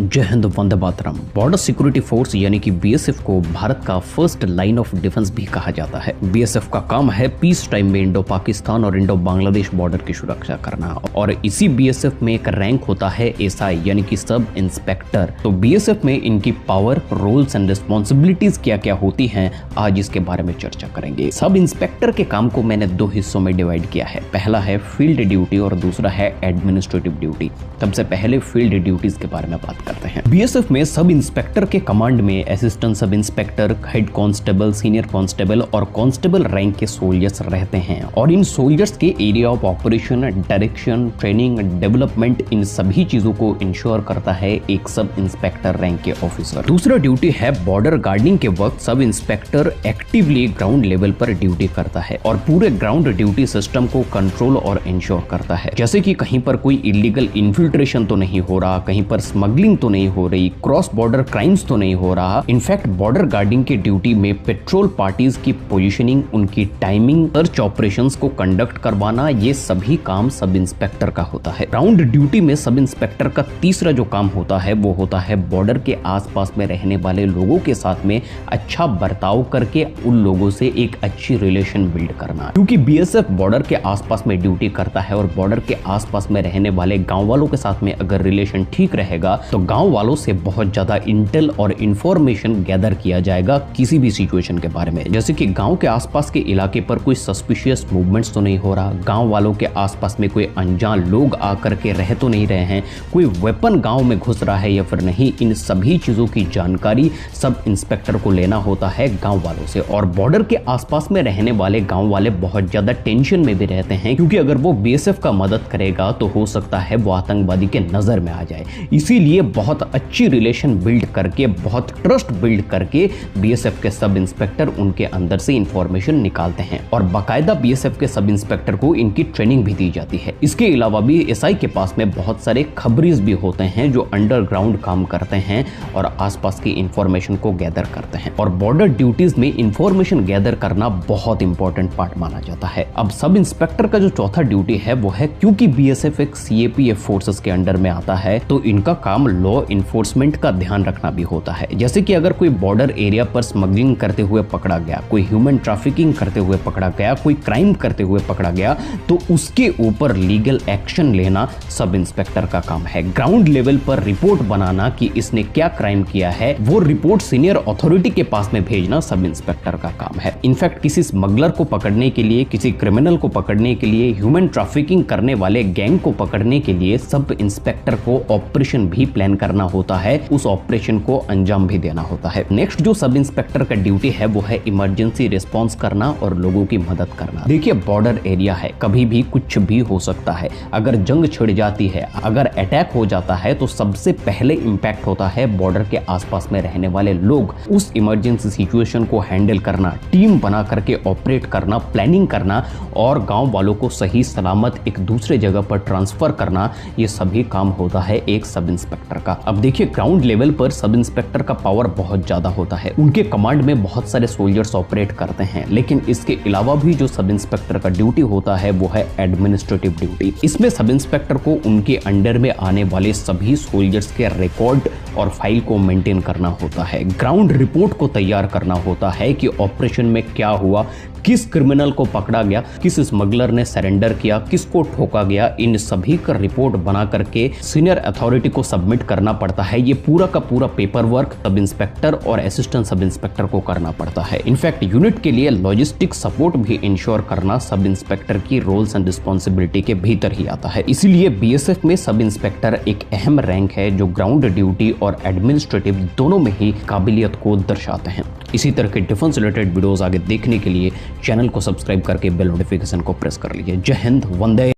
जय Hind, Vande Mataram. Border security force यानी कि बीएसएफ को भारत का फर्स्ट लाइन ऑफ डिफेंस भी कहा जाता है। बीएसएफ का काम है पीस टाइम में इंडो पाकिस्तान और इंडो बांग्लादेश बॉर्डर की सुरक्षा करना, और इसी बीएसएफ में एक रैंक होता है एसआई यानी कि सब इंस्पेक्टर। तो बीएसएफ में इनकी पावर, रोल्स एंड रिस्पॉन्सिबिलिटीज क्या क्या होती हैं, आज इसके बारे में चर्चा करेंगे। सब इंस्पेक्टर के काम को मैंने दो हिस्सों में डिवाइड किया है। पहला है फील्ड ड्यूटी और दूसरा है एडमिनिस्ट्रेटिव ड्यूटी। सबसे पहले फील्ड ड्यूटीज के बारे में बात करते हैं। बीएसएफ में सब इंस्पेक्टर के कमांड में assistant sub inspector, head constable, senior constable और कांस्टेबल रैंक के सोल्जर्स रहते हैं, और इन सोल्जर्स के area of operation, direction, training, development, इन सभी चीजों को इंश्योर करता है एक सब इंस्पेक्टर रैंक के ऑफिसर। दूसरा ड्यूटी है बॉर्डर गार्डिंग के वक्त sub inspector actively ground level पर ड्यूटी करता है और पूरे ग्राउंड ड्यूटी सिस्टम को कंट्रोल और इंश्योर करता है, जैसे कि कहीं पर कोई इलीगल इन्फिल्ट्रेशन तो नहीं हो रहा, कहीं पर स्मगलिंग तो नहीं हो रही, क्रॉस बॉर्डर क्राइम्स तो नहीं हो रहा। इनफैक्ट बॉर्डर गार्डिंग की ड्यूटी में पेट्रोल पार्टीज की पोजीशनिंग, उनकी टाइमिंग, सर्च ऑपरेशंस को कंडक्ट करवाना, ये सभी काम सब इंस्पेक्टर का होता है। ग्राउंड ड्यूटी में सब इंस्पेक्टर का तीसरा जो काम होता है वो होता है बॉर्डर के आसपास में रहने वाले लोगों के साथ में अच्छा बर्ताव करके उन लोगों से एक अच्छी रिलेशन बिल्ड करना। क्योंकि बीएसएफ बॉर्डर के आसपास में ड्यूटी करता है और बॉर्डर के आसपास में रहने वाले गांव वालों के साथ में अगर रिलेशन ठीक रहेगा तो गांव वालों से बहुत ज्यादा इंटेल और इंफॉर्मेशन गैदर किया जाएगा किसी भी सिचुएशन के बारे में। जैसे कि गांव के आसपास के इलाके पर कोई सस्पिशियस मूवमेंट्स तो नहीं हो रहा, गांव वालों के आसपास में कोई अनजान लोग आकर के रह तो नहीं रहे हैं, कोई वेपन गांव में घुस रहा है या फिर नहीं, इन सभी चीजों की जानकारी सब इंस्पेक्टर को लेना होता है गांव वालों से। और बॉर्डर के आसपास में रहने वाले गांव वाले बहुत ज्यादा टेंशन में भी रहते हैं, क्योंकि अगर वो बीएसएफ का मदद करेगा तो हो सकता है वो आतंकवादी के नजर में आ जाए। इसीलिए बहुत अच्छी रिलेशन बिल्ड करके, बहुत ट्रस्ट बिल्ड करके बीएसएफ के सब इंस्पेक्टर उनके अंदर से इंफॉर्मेशन निकालते हैं, और बाकायदा बीएसएफ के सब इंस्पेक्टर को इनकी ट्रेनिंग भी दी जाती है। इसके अलावा भी एसआई के पास में बहुत सारे खबरीज भी होते हैं जो अंडरग्राउंड काम करते हैं और आसपास की इंफॉर्मेशन को गैदर करते हैं, और बॉर्डर ड्यूटीज में इंफॉर्मेशन गैदर करना बहुत इंपॉर्टेंट पार्ट माना जाता है। अब सब इंस्पेक्टर का जो चौथा ड्यूटी है वो है, क्योंकि बीएसएफ एक सीएपीएफ फोर्सेस के अंडर में आता है, तो इनका काम लॉ इन्फोर्समेंट का ध्यान रखना भी होता है। जैसे कि अगर कोई बॉर्डर एरिया पर स्मगलिंग करते हुए पकड़ा गया, कोई ह्यूमन ट्रैफिकिंग करते हुए पकड़ा गया, कोई क्राइम करते हुए पकड़ा गया, तो उसके ऊपर लीगल एक्शन लेना सब इंस्पेक्टर का काम है। ग्राउंड लेवल पर रिपोर्ट बनाना कि इसने क्या क्राइम किया है, वो रिपोर्ट सीनियर अथॉरिटी के पास में भेजना सब इंस्पेक्टर का काम है। इनफैक्ट किसी स्मगलर को पकड़ने के लिए, किसी क्रिमिनल को पकड़ने के लिए, ह्यूमन ट्रैफिकिंग करने वाले गैंग को पकड़ने के लिए सब इंस्पेक्टर को ऑपरेशन भी प्लान करना होता है, उस ऑपरेशन को अंजाम भी देना होता है। नेक्स्ट जो सब इंस्पेक्टर का ड्यूटी है वो है इमरजेंसी रिस्पांस करना और लोगों की मदद करना। देखिए बॉर्डर एरिया है, कभी भी कुछ भी हो सकता है। अगर जंग छिड़ जाती है, अगर अटैक हो जाता है, तो सबसे पहले इंपैक्ट होता है बॉर्डर के आसपास में रहने वाले लोग। उस इमरजेंसी सिचुएशन को हैंडल करना, टीम बना करके ऑपरेट करना, प्लानिंग करना और गांव वालों को सही सलामत एक दूसरे जगह पर ट्रांसफर करना, ये सभी काम होता है एक सब इंस्पेक्टर का। अब देखिए ग्राउंड लेवल पर सब इंस्पेक्टर का पावर बहुत ज्यादा होता है, उनके कमांड में बहुत सारे सोल्जर्स ऑपरेट करते हैं, लेकिन इसके अलावा भी जो सब इंस्पेक्टर का ड्यूटी होता है वो है एडमिनिस्ट्रेटिव ड्यूटी। इसमें सब इंस्पेक्टर को उनके अंडर में आने वाले सभी सोल्जर्स के रिकॉर्ड और फाइल को मेंटेन करना होता है, ग्राउंड रिपोर्ट को तैयार करना होता है कि ऑपरेशन में क्या हुआ, किस क्रिमिनल को पकड़ा गया, किस स्मगलर ने सरेंडर किया, किसको ठोका गया, इन सभी का रिपोर्ट बना करके सीनियर अथॉरिटी को सबमिट करना पड़ता है। ये पूरा का पूरा पेपर वर्क सब इंस्पेक्टर और असिस्टेंट सब इंस्पेक्टर को करना पड़ता है। इनफैक्ट यूनिट के लिए लॉजिस्टिक सपोर्ट भी इंश्योर करना सब इंस्पेक्टर की रोल्स एंड रिस्पॉन्सिबिलिटी के भीतर ही आता है। इसीलिए बीएसएफ में सब इंस्पेक्टर एक अहम रैंक है जो ग्राउंड ड्यूटी और एडमिनिस्ट्रेटिव दोनों में ही काबिलियत को दर्शाते हैं। इसी तरह के डिफेंस रिलेटेड वीडियोस आगे देखने के लिए चैनल को सब्सक्राइब करके बेल नोटिफिकेशन को प्रेस कर लीजिए। जय हिंद, वंदे